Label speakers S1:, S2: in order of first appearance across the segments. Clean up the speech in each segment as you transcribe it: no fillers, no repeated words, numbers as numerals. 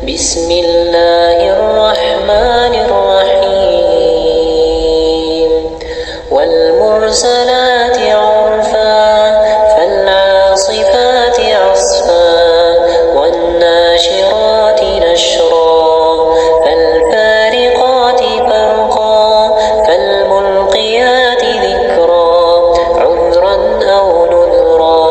S1: بسم الله الرحمن الرحيم والمرسلات عرفا فالعاصفات عصفا والناشرات نشرا فالفارقات فرقا فالملقيات ذكرا عذرا أو نذرا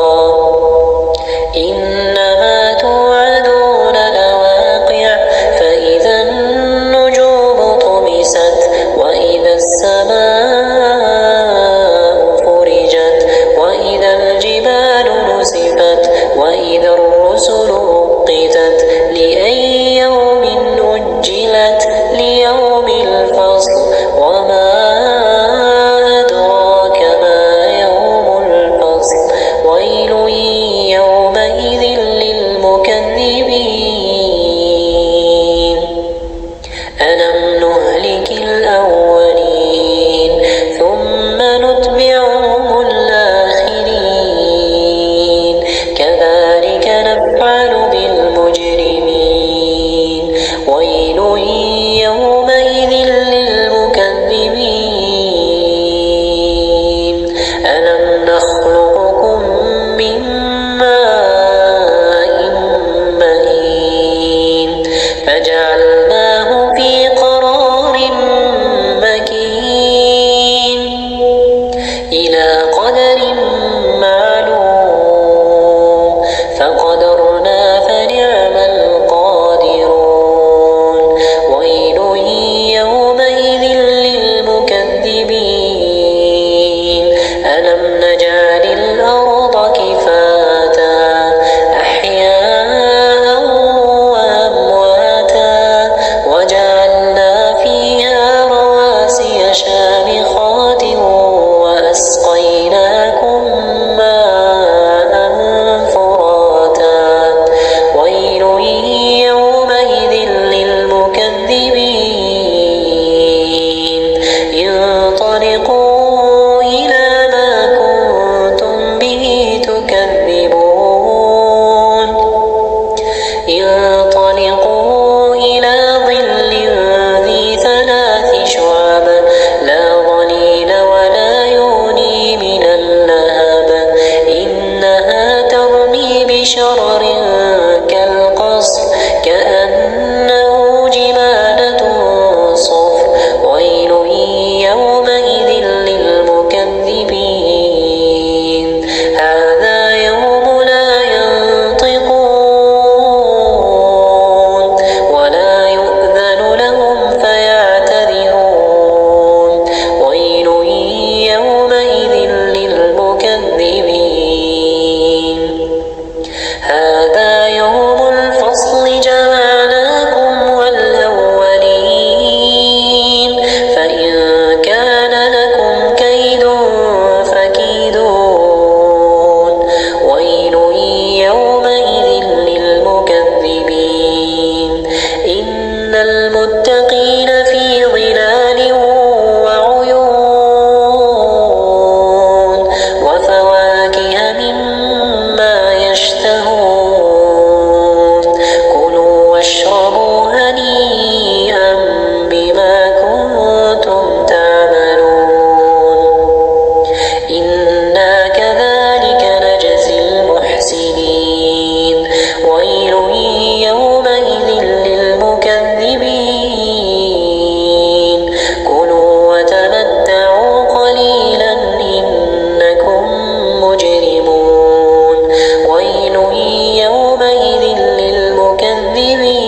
S1: إنما توعدون لواقع فإذا النجوم طمست وإذا السماء فرجت وإذا الجبال نسفت وإذا الرسل أقتت لأي يوم أجلت ليوم الفصل وما أدراك ما يوم الفصل ويل يومئذ للمكذبين ألم نهلك الأولين ثم نتبعهم الآخرين كذلك نفعل بالمجرمين ويل يومئذ للمكذبين ألم نخلقكم من ماء مهين فجعلناه في قرار مكين إلى قدر معلوم فقدرنا فنعم القادرون ويل يومئذ للمكذبين ألم نجعل الأرض كفاتا أحياء وأمواتا وجعلنا فيها رواسي شامخات وأسقيناكم ماء فراتا ويل يومئذ للمكذبين انطلقوا إلى ما كنتم به تكذبون انطلقوا إلى ظل ذي ثلاث شعب لا ظليل ولا يغني من اللهب إنها ترمي بشرر كالقصر كأنه جمالة صفر ويل يومئذ للمكذبين هذا يوم لا ينطقون ولا يؤذن لهم فيعتذرون ويل يومئذ للمكذبين هذا يوم الفصل جمعناكم والأولين فإن كان لكم كيد فكيدون ويل يومئذ للمكذبين إن المتقين في ظلال وعيون وفواكه مما يشتهون كلوا واشربوا هنيئا بما كنتم تعملون إنا كذلك نجزي المحسنين ويل يومئذ للمكذبين كلوا وتمتعوا قليلا إنكم مجرمون ويل يومئذ للمكذبين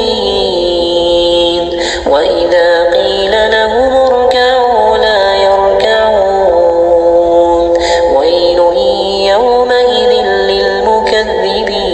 S1: وإذا قيل لهم اركعوا لا يركعون ويل يومئذ للمكذبين